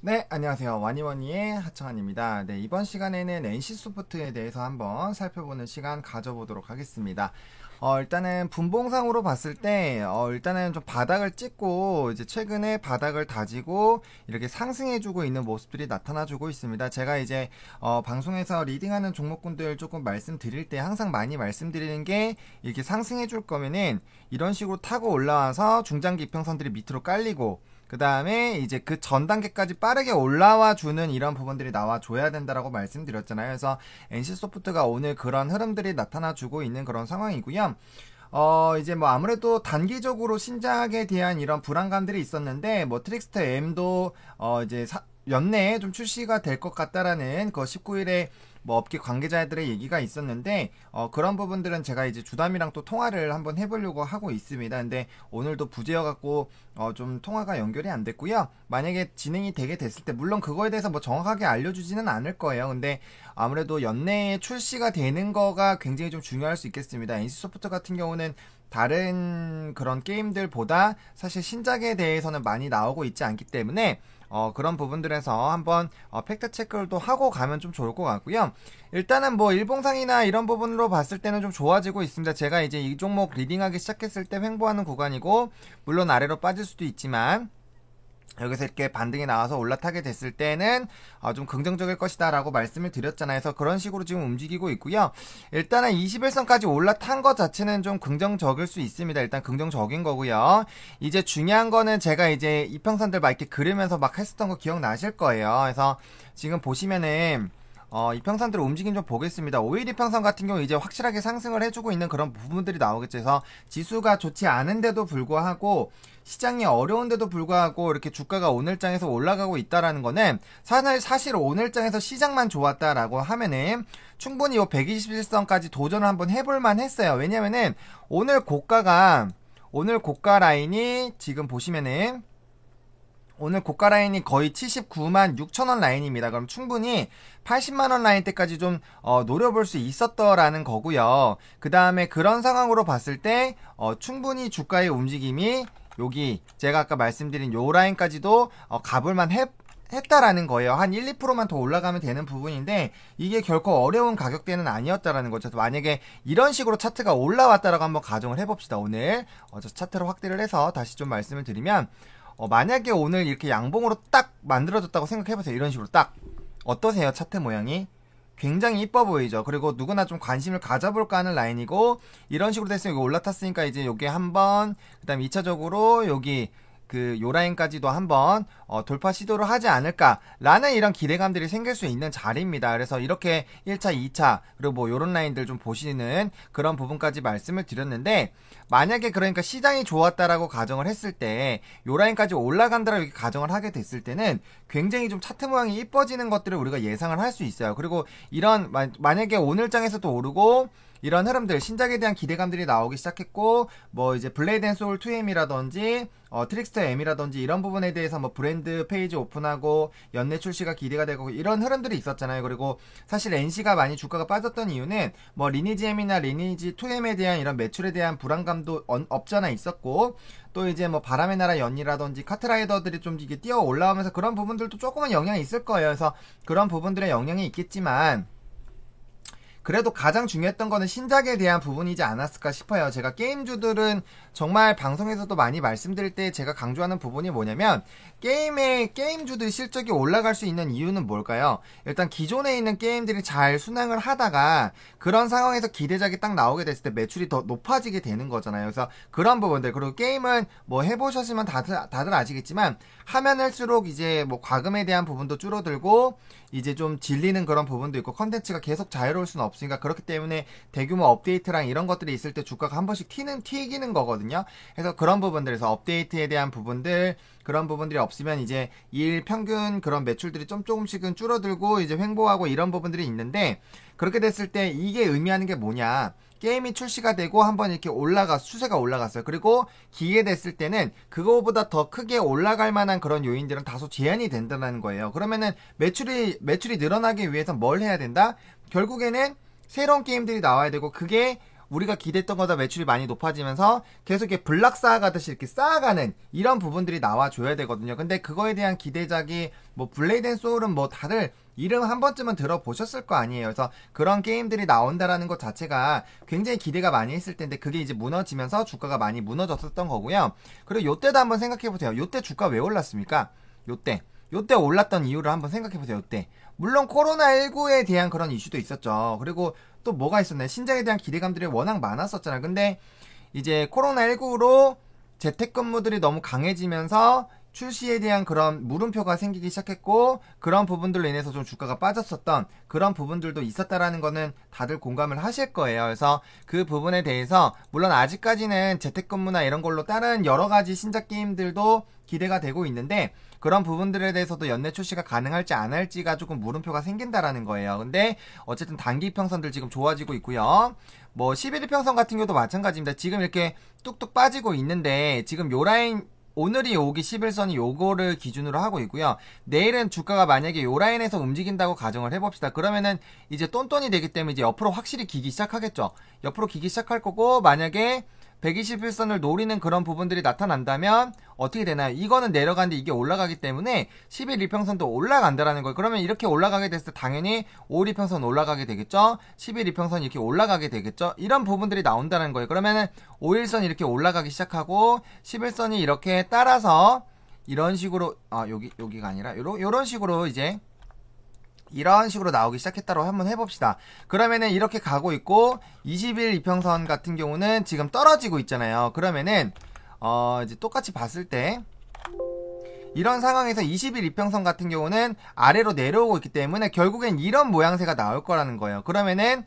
네, 안녕하세요. 와니워니의 하청환입니다. 네, 이번 시간에는 NC소프트에 대해서 한번 살펴보는 시간 가져보도록 하겠습니다. 일단은 분봉상으로 봤을 때, 일단은 좀 바닥을 찍고, 이제 최근에 바닥을 다지고, 이렇게 상승해주고 있는 모습들이 나타나주고 있습니다. 제가 이제, 방송에서 리딩하는 종목군들 조금 말씀드릴 때 항상 많이 말씀드리는 게, 이렇게 상승해줄 거면은, 이런 식으로 타고 올라와서 중장기 이평선들이 밑으로 깔리고, 그 다음에 이제 그 전 단계까지 빠르게 올라와 주는 이런 부분들이 나와줘야 된다라고 말씀드렸잖아요. 그래서 NC소프트가 오늘 그런 흐름들이 나타나 주고 있는 그런 상황이고요. 이제 뭐 아무래도 단기적으로 신작에 대한 이런 불안감들이 있었는데, 뭐 트릭스터 M도, 이제 연내에 좀 출시가 될 것 같다라는 그 19일에 뭐 업계 관계자들의 얘기가 있었는데, 그런 부분들은 제가 이제 주담이랑 또 통화를 한번 해보려고 하고 있습니다. 근데 오늘도 부재여갖고 좀 통화가 연결이 안 됐고요. 만약에 진행이 되게 됐을 때 물론 그거에 대해서 뭐 정확하게 알려주지는 않을 거예요. 근데 아무래도 연내에 출시가 되는 거가 굉장히 좀 중요할 수 있겠습니다. NC소프트 같은 경우는 다른 그런 게임들보다 사실 신작에 대해서는 많이 나오고 있지 않기 때문에 그런 부분들에서 한번 팩트 체크를 또 하고 가면 좀 좋을 것 같고요. 일단은 뭐 일봉상이나 이런 부분으로 봤을 때는 좀 좋아지고 있습니다. 제가 이제 이 종목 리딩하기 시작했을 때 횡보하는 구간이고, 물론 아래로 빠질 수도 있지만 여기서 이렇게 반등이 나와서 올라타게 됐을 때는 좀 긍정적일 것이다 라고 말씀을 드렸잖아요. 그래서 그런 식으로 지금 움직이고 있고요. 일단은 21선까지 올라탄 것 자체는 좀 긍정적일 수 있습니다. 일단 긍정적인 거고요. 이제 중요한 거는 제가 이제 이평선들 막 이렇게 그리면서 막 했었던 거 기억나실 거예요. 그래서 지금 보시면은 이평선들 움직임 좀 보겠습니다. 5일 이평선 같은 경우 이제 확실하게 상승을 해주고 있는 그런 부분들이 나오겠죠. 그래서 지수가 좋지 않은데도 불구하고 시장이 어려운데도 불구하고 이렇게 주가가 오늘장에서 올라가고 있다라는 거는 사실 오늘장에서 시장만 좋았다라고 하면은 충분히 이 121선까지 도전을 한번 해볼만 했어요. 왜냐면은 오늘 고가 라인이 지금 보시면은 오늘 고가 라인이 거의 79만 6천원 라인입니다. 그럼 충분히 80만원 라인 때까지 좀 노려볼 수 있었더라는 거고요. 그 다음에 그런 상황으로 봤을 때 충분히 주가의 움직임이 여기 제가 아까 말씀드린 요 라인까지도 가볼만 했다라는 거예요. 한 1, 2%만 더 올라가면 되는 부분인데 이게 결코 어려운 가격대는 아니었다라는 거죠. 만약에 이런 식으로 차트가 올라왔다라고 한번 가정을 해봅시다. 오늘 저 차트로 확대를 해서 다시 좀 말씀을 드리면 만약에 오늘 이렇게 양봉으로 딱 만들어졌다고 생각해보세요. 이런 식으로 딱. 어떠세요? 차트 모양이? 굉장히 이뻐 보이죠? 그리고 누구나 좀 관심을 가져볼까 하는 라인이고, 이런 식으로 됐으면 여기 올라탔으니까 이제 요게 한번, 그 다음 2차적으로 여기 요 라인까지도 한번 돌파 시도를 하지 않을까라는 이런 기대감들이 생길 수 있는 자리입니다. 그래서 이렇게 1차, 2차 그리고 뭐 요런 라인들 좀 보시는 그런 부분까지 말씀을 드렸는데, 만약에 그러니까 시장이 좋았다라고 가정을 했을 때 요 라인까지 올라간다라고 이렇게 가정을 하게 됐을 때는 굉장히 좀 차트 모양이 이뻐지는 것들을 우리가 예상을 할 수 있어요. 그리고 이런 만약에 오늘장에서도 오르고 이런 흐름들, 신작에 대한 기대감들이 나오기 시작했고, 뭐 이제 블레이드 앤 소울 2M이라든지 트릭스터 M이라든지 이런 부분에 대해서 뭐 브랜드 페이지 오픈하고 연내 출시가 기대가 되고 이런 흐름들이 있었잖아요. 그리고 사실 NC가 많이 주가가 빠졌던 이유는 뭐 리니지 M이나 리니지 2M에 대한 이런 매출에 대한 불안감도 없잖아 있었고, 또 이제 뭐 바람의 나라 연이라든지 카트라이더들이 좀 이게 뛰어 올라오면서 그런 부분들도 조금은 영향이 있을 거예요. 그래서 그런 부분들의 영향이 있겠지만, 그래도 가장 중요했던 거는 신작에 대한 부분이지 않았을까 싶어요. 제가 게임주들은 정말 방송에서도 많이 말씀드릴 때 제가 강조하는 부분이 뭐냐면, 게임주들 실적이 올라갈 수 있는 이유는 뭘까요? 일단 기존에 있는 게임들이 잘 순항을 하다가 그런 상황에서 기대작이 딱 나오게 됐을 때 매출이 더 높아지게 되는 거잖아요. 그래서 그런 부분들, 그리고 게임은 뭐 해보셨으면 다들 아시겠지만 하면 할수록 이제 뭐 과금에 대한 부분도 줄어들고 이제 좀 질리는 그런 부분도 있고 컨텐츠가 계속 자유로울 수는 없으니까, 그렇기 때문에 대규모 업데이트랑 이런 것들이 있을 때 주가가 한 번씩 튀기는 거거든요. 그래서 그런 부분들에서 업데이트에 대한 부분들, 그런 부분들이 없으면 이제 일 평균 그런 매출들이 좀 조금씩은 줄어들고 이제 횡보하고 이런 부분들이 있는데, 그렇게 됐을 때 이게 의미하는 게 뭐냐, 게임이 출시가 되고 한번 이렇게 추세가 올라갔어요. 그리고 기회됐을 때는 그거보다 더 크게 올라갈 만한 그런 요인들은 다소 제한이 된다는 거예요. 그러면은 매출이 늘어나기 위해서 뭘 해야 된다? 결국에는 새로운 게임들이 나와야 되고, 그게 우리가 기대했던 것보다 매출이 많이 높아지면서 계속 이렇게 블락 쌓아가듯이 이렇게 쌓아가는 이런 부분들이 나와줘야 되거든요. 근데 그거에 대한 기대작이 뭐 블레이드 앤 소울은 뭐 다들 이름 한 번쯤은 들어보셨을 거 아니에요. 그래서 그런 게임들이 나온다라는 것 자체가 굉장히 기대가 많이 했을 텐데 그게 이제 무너지면서 주가가 많이 무너졌었던 거고요. 그리고 요때도 한번 생각해보세요. 요때 주가 왜 올랐습니까? 요때 올랐던 이유를 한번 생각해보세요. 요때 물론 코로나19에 대한 그런 이슈도 있었죠. 그리고 또 뭐가 있었나요? 신작에 대한 기대감들이 워낙 많았었잖아요. 근데 이제 코로나19로 재택근무들이 너무 강해지면서 출시에 대한 그런 물음표가 생기기 시작했고 그런 부분들로 인해서 좀 주가가 빠졌었던 그런 부분들도 있었다라는 거는 다들 공감을 하실 거예요. 그래서 그 부분에 대해서 물론 아직까지는 재택근무나 이런 걸로 다른 여러 가지 신작 게임들도 기대가 되고 있는데 그런 부분들에 대해서도 연내 출시가 가능할지 안 할지가 조금 물음표가 생긴다라는 거예요. 근데 어쨌든 단기 평선들 지금 좋아지고 있고요. 뭐 11일 평선 같은 경우도 마찬가지입니다. 지금 이렇게 뚝뚝 빠지고 있는데 지금 요 라인 오늘이 오기 10일선이 요거를 기준으로 하고 있고요. 내일은 주가가 만약에 요 라인에서 움직인다고 가정을 해봅시다. 그러면은 이제 똔똔이 되기 때문에 이제 옆으로 확실히 기기 시작하겠죠. 옆으로 기기 시작할 거고 만약에 121선을 노리는 그런 부분들이 나타난다면 어떻게 되나요? 이거는 내려가는데 이게 올라가기 때문에 11 이평선도 올라간다라는 거예요. 그러면 이렇게 올라가게 됐을 때 당연히 5일 이평선 올라가게 되겠죠? 11 이평선 이렇게 올라가게 되겠죠? 이런 부분들이 나온다는 거예요. 그러면은 5일선 이렇게 올라가기 시작하고 11선이 이렇게 따라서 이런 식으로 여기가 아니라 요런 식으로 이제 이런 식으로 나오기 시작했다고 한번 해봅시다. 그러면은 이렇게 가고 있고 20일 이평선 같은 경우는 지금 떨어지고 있잖아요. 그러면은 이제 똑같이 봤을 때 이런 상황에서 20일 이평선 같은 경우는 아래로 내려오고 있기 때문에 결국엔 이런 모양새가 나올 거라는 거예요. 그러면은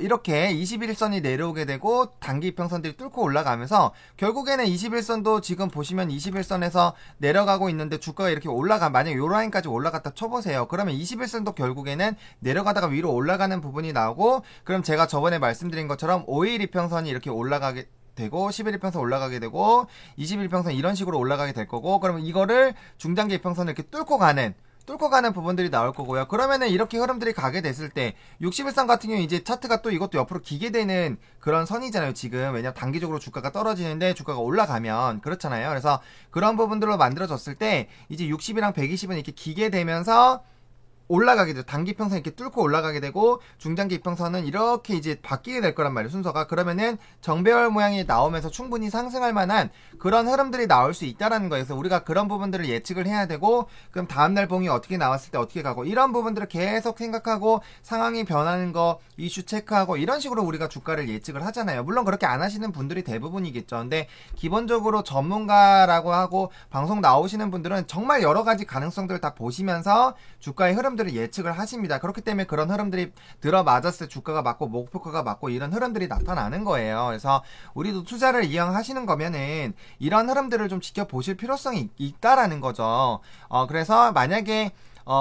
이렇게 21선이 내려오게 되고 단기 이평선들이 뚫고 올라가면서 결국에는 21선도 지금 보시면 21선에서 내려가고 있는데 주가가 이렇게 만약에 요 라인까지 올라갔다 쳐보세요. 그러면 21선도 결국에는 내려가다가 위로 올라가는 부분이 나오고 그럼 제가 저번에 말씀드린 것처럼 5일 이평선이 이렇게 올라가게 되고 11일평선 올라가게 되고 21일평선 이런 식으로 올라가게 될 거고 그러면 이거를 중장기 이평선을 이렇게 뚫고 가는 부분들이 나올 거고요. 그러면은 이렇게 흐름들이 가게 됐을 때 61선 같은 경우 이제 차트가 또 이것도 옆으로 기게 되는 그런 선이잖아요. 지금 왜냐면 단기적으로 주가가 떨어지는데 주가가 올라가면 그렇잖아요. 그래서 그런 부분들로 만들어졌을 때 이제 60이랑 120은 이렇게 기게 되면서 올라가게 돼요. 단기 평선 이렇게 뚫고 올라가게 되고 중장기 이평선은 이렇게 이제 바뀌게 될 거란 말이에요. 순서가. 그러면은 정배열 모양이 나오면서 충분히 상승할 만한 그런 흐름들이 나올 수 있다라는 거예요. 그래서 우리가 그런 부분들을 예측을 해야 되고 그럼 다음날 봉이 어떻게 나왔을 때 어떻게 가고 이런 부분들을 계속 생각하고 상황이 변하는 거 이슈 체크하고 이런 식으로 우리가 주가를 예측을 하잖아요. 물론 그렇게 안 하시는 분들이 대부분이겠죠. 근데 기본적으로 전문가라고 하고 방송 나오시는 분들은 정말 여러 가지 가능성들을 다 보시면서 주가의 흐름들을 예측을 하십니다. 그렇기 때문에 그런 흐름들이 들어맞았을 때 주가가 맞고 목표가가 맞고 이런 흐름들이 나타나는 거예요. 그래서 우리도 투자를 이왕하시는 거면은 이런 흐름들을 좀 지켜보실 필요성이 있다라는 거죠. 그래서 만약에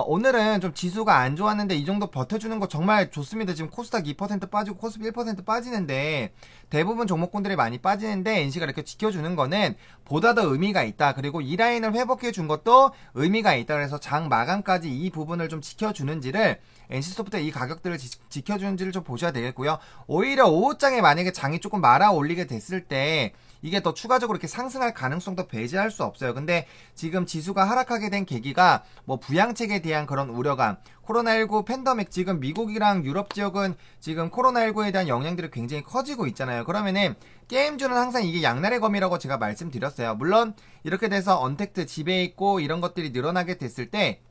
오늘은 좀 지수가 안 좋았는데 이 정도 버텨주는 거 정말 좋습니다. 지금 코스닥 2% 빠지고 코스피 1% 빠지는데 대부분 종목군들이 많이 빠지는데 NC가 이렇게 지켜주는 거는 보다 더 의미가 있다. 그리고 이 라인을 회복해 준 것도 의미가 있다. 그래서 장 마감까지 이 부분을 좀 지켜주는지를 NC소프트 이 가격들을 지켜주는지를 좀 보셔야 되겠고요. 오히려 오후장에 만약에 장이 조금 말아 올리게 됐을 때 이게 더 추가적으로 이렇게 상승할 가능성도 배제할 수 없어요. 근데 지금 지수가 하락하게 된 계기가 뭐 부양책에 대한 그런 우려감, 코로나19 팬데믹 지금 미국이랑 유럽 지역은 지금 코로나19에 대한 영향들이 굉장히 커지고 있잖아요. 그러면은 게임주는 항상 이게 양날의 검이라고 제가 말씀드렸어요. 물론 이렇게 돼서 언택트 집에 있고 이런 것들이 늘어나게 됐을 때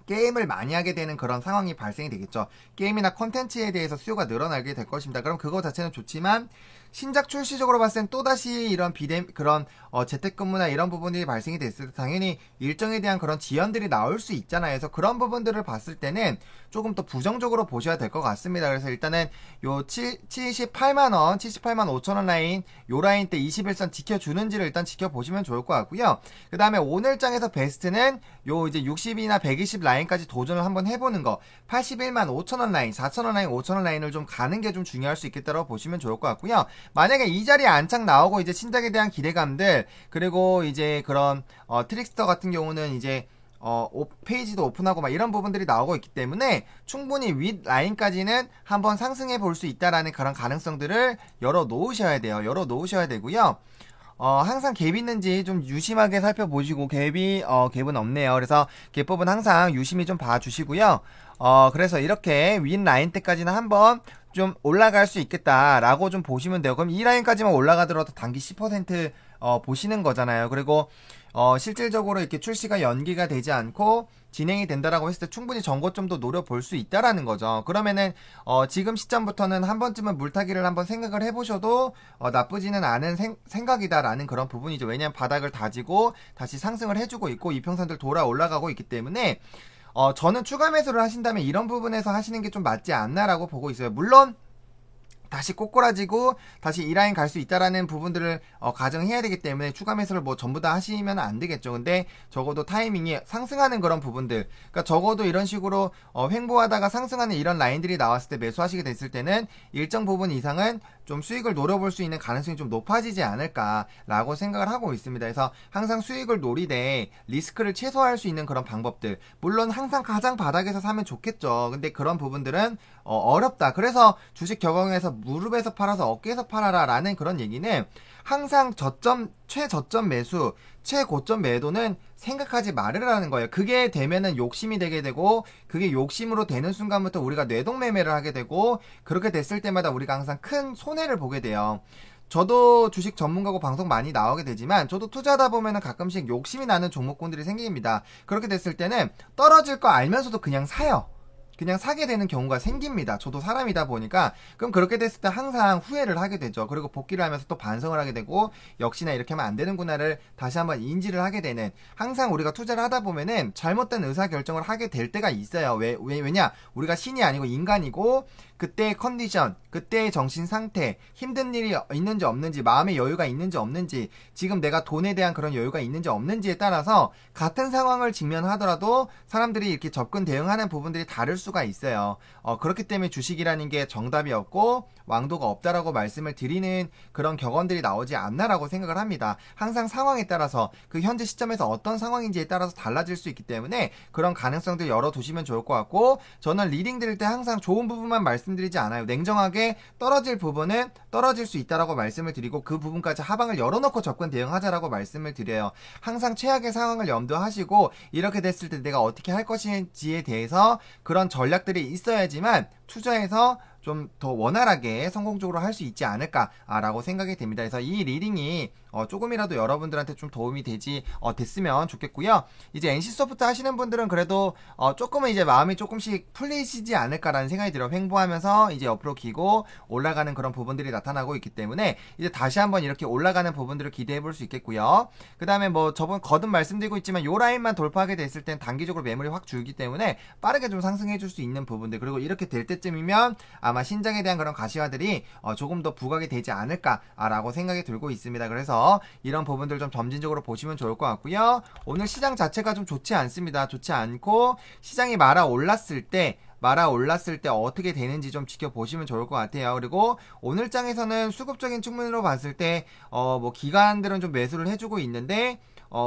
게임을 많이 하게 되는 그런 상황이 발생이 되겠죠. 게임이나 컨텐츠에 대해서 수요가 늘어나게 될 것입니다. 그럼 그거 자체는 좋지만 신작 출시적으로 봤을 땐 또다시 이런 그런 재택근무나 이런 부분들이 발생이 됐을 때 당연히 일정에 대한 그런 지연들이 나올 수 있잖아요. 그래서 그런 부분들을 봤을 때는 조금 더 부정적으로 보셔야 될 것 같습니다. 그래서 일단은 요 78만원, 78만 5천원 라인, 요 라인 때 21선 지켜주는지를 일단 지켜보시면 좋을 것 같고요. 그 다음에 오늘장에서 베스트는 요 이제 60이나 120 라인까지 도전을 한번 해보는 거, 81만 5천원 라인, 4천원 라인, 5천원 라인을 좀 가는 게 좀 중요할 수 있겠다고 보시면 좋을 것 같고요. 만약에 이 자리에 안착 나오고 이제 신작에 대한 기대감들, 그리고 이제 그런 트릭스터 같은 경우는 이제 페이지도 오픈하고 막 이런 부분들이 나오고 있기 때문에 충분히 윗 라인까지는 한번 상승해 볼 수 있다라는 그런 가능성들을 열어 놓으셔야 돼요. 열어 놓으셔야 되고요. 항상 갭 있는지 좀 유심하게 살펴보시고, 갭은 없네요. 그래서 갭법은 항상 유심히 좀 봐주시고요. 그래서 이렇게 윗 라인 때까지는 한번 좀 올라갈 수 있겠다라고 좀 보시면 돼요. 그럼 이 라인까지만 올라가더라도 단기 10% 보시는 거잖아요. 그리고 실질적으로 이렇게 출시가 연기가 되지 않고 진행이 된다라고 했을 때 충분히 전고점도 노려볼 수 있다라는 거죠. 그러면은 지금 시점부터는 한 번쯤은 물타기를 한번 생각을 해보셔도 나쁘지는 않은 생각이다라는 그런 부분이죠. 왜냐하면 바닥을 다지고 다시 상승을 해주고 있고 이평선들 돌아 올라가고 있기 때문에 저는 추가 매수를 하신다면 이런 부분에서 하시는 게 좀 맞지 않나라고 보고 있어요. 물론 다시 꼬꾸라지고 다시 이 라인 갈 수 있다라는 부분들을 가정해야 되기 때문에 추가 매수를 뭐 전부 다 하시면 안 되겠죠. 근데 적어도 타이밍이 상승하는 그런 부분들, 그러니까 적어도 이런 식으로 횡보하다가 상승하는 이런 라인들이 나왔을 때 매수하시게 됐을 때는 일정 부분 이상은 좀 수익을 노려볼 수 있는 가능성이 좀 높아지지 않을까라고 생각을 하고 있습니다. 그래서 항상 수익을 노리되 리스크를 최소화할 수 있는 그런 방법들, 물론 항상 가장 바닥에서 사면 좋겠죠. 근데 그런 부분들은 어렵다. 그래서 주식 적응에서 무릎에서 팔아서 어깨에서 팔아라 라는 그런 얘기는 항상 최저점 매수, 최고점 매도는 생각하지 말으라는 거예요. 그게 되면은 욕심이 되게 되고, 그게 욕심으로 되는 순간부터 우리가 뇌동매매를 하게 되고, 그렇게 됐을 때마다 우리가 항상 큰 손해를 보게 돼요. 저도 주식 전문가고 방송 많이 나오게 되지만 저도 투자하다 보면은 가끔씩 욕심이 나는 종목군들이 생깁니다. 그렇게 됐을 때는 떨어질 거 알면서도 그냥 사요. 그냥 사게 되는 경우가 생깁니다. 저도 사람이다 보니까. 그럼 그렇게 됐을 때 항상 후회를 하게 되죠. 그리고 복귀를 하면서 또 반성을 하게 되고, 역시나 이렇게 하면 안 되는구나를 다시 한번 인지를 하게 되는, 항상 우리가 투자를 하다 보면은 잘못된 의사결정을 하게 될 때가 있어요. 왜냐? 우리가 신이 아니고 인간이고, 그때의 컨디션, 그때의 정신 상태, 힘든 일이 있는지 없는지, 마음의 여유가 있는지 없는지, 지금 내가 돈에 대한 그런 여유가 있는지 없는지에 따라서 같은 상황을 직면하더라도 사람들이 이렇게 접근 대응하는 부분들이 다를 수가 있어요. 그렇기 때문에 주식이라는 게 정답이 없고 왕도가 없다라고 말씀을 드리는 그런 격언들이 나오지 않나라고 생각을 합니다. 항상 상황에 따라서 그 현재 시점에서 어떤 상황인지에 따라서 달라질 수 있기 때문에 그런 가능성들 열어두시면 좋을 것 같고, 저는 리딩 드릴 때 항상 좋은 부분만 말씀드리지 않아요. 냉정하게 떨어질 부분은 떨어질 수 있다라고 말씀을 드리고, 그 부분까지 하방을 열어놓고 접근 대응하자라고 말씀을 드려요. 항상 최악의 상황을 염두하시고 이렇게 됐을 때 내가 어떻게 할 것인지에 대해서 그런 전략들이 있어야지만 투자에서 좀 더 원활하게 성공적으로 할 수 있지 않을까라고 생각이 됩니다. 그래서 이 리딩이 조금이라도 여러분들한테 좀 도움이 됐으면 좋겠고요. 이제 NC소프트 하시는 분들은 그래도 조금은 이제 마음이 조금씩 풀리시지 않을까라는 생각이 들어요. 횡보하면서 이제 옆으로 기고 올라가는 그런 부분들이 나타나고 있기 때문에 이제 다시 한번 이렇게 올라가는 부분들을 기대해 볼 수 있겠고요. 그 다음에 뭐 저번 거듭 말씀드리고 있지만 요 라인만 돌파하게 됐을 땐 단기적으로 매물이 확 줄기 때문에 빠르게 좀 상승해 줄 수 있는 부분들, 그리고 이렇게 될 때쯤이면 아마 신장에 대한 그런 가시화들이 조금 더 부각이 되지 않을까라고 생각이 들고 있습니다. 그래서 이런 부분들 좀 점진적으로 보시면 좋을 것 같고요. 오늘 시장 자체가 좀 좋지 않습니다. 좋지 않고 시장이 말아 올랐을 때 어떻게 되는지 좀 지켜보시면 좋을 것 같아요. 그리고 오늘 장에서는 수급적인 측면으로 봤을 때 뭐 기관들은 좀 매수를 해주고 있는데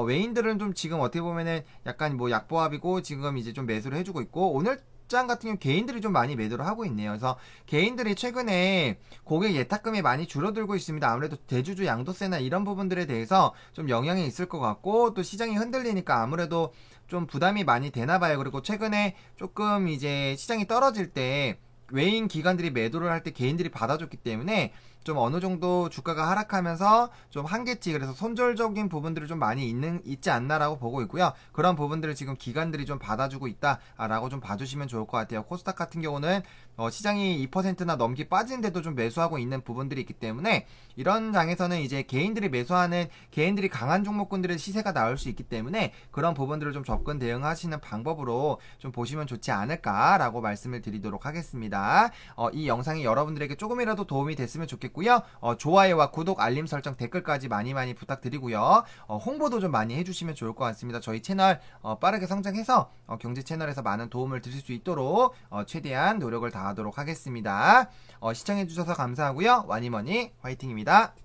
외인들은 좀 지금 어떻게 보면은 약간 뭐 약보합이고 지금 이제 좀 매수를 해주고 있고, 오늘 장 같은 경우 개인들이 좀 많이 매도를 하고 있네요. 그래서 개인들이 최근에 고객 예탁금이 많이 줄어들고 있습니다. 아무래도 대주주 양도세나 이런 부분들에 대해서 좀 영향이 있을 것 같고, 또 시장이 흔들리니까 아무래도 좀 부담이 많이 되나 봐요. 그리고 최근에 조금 이제 시장이 떨어질 때 외인 기관들이 매도를 할 때 개인들이 받아줬기 때문에 좀 어느 정도 주가가 하락하면서 좀 한계치, 그래서 손절적인 부분들이 좀 많이 있지 않나라고 보고 있고요. 그런 부분들을 지금 기관들이 좀 받아주고 있다라고 좀 봐주시면 좋을 것 같아요. 코스닥 같은 경우는 시장이 2%나 넘게 빠지는데도 좀 매수하고 있는 부분들이 있기 때문에 이런 장에서는 이제 개인들이 강한 종목군들의 시세가 나올 수 있기 때문에 그런 부분들을 좀 접근 대응하시는 방법으로 좀 보시면 좋지 않을까라고 말씀을 드리도록 하겠습니다. 이 영상이 여러분들에게 조금이라도 도움이 됐으면 좋겠고요. 좋아요와 구독, 알림 설정, 댓글까지 많이 부탁드리고요. 홍보도 좀 많이 해주시면 좋을 것 같습니다. 저희 채널 빠르게 성장해서 경제 채널에서 많은 도움을 드릴 수 있도록 최대한 노력을 다하도록 하겠습니다. 시청해주셔서 감사하고요. 와니머니 화이팅입니다.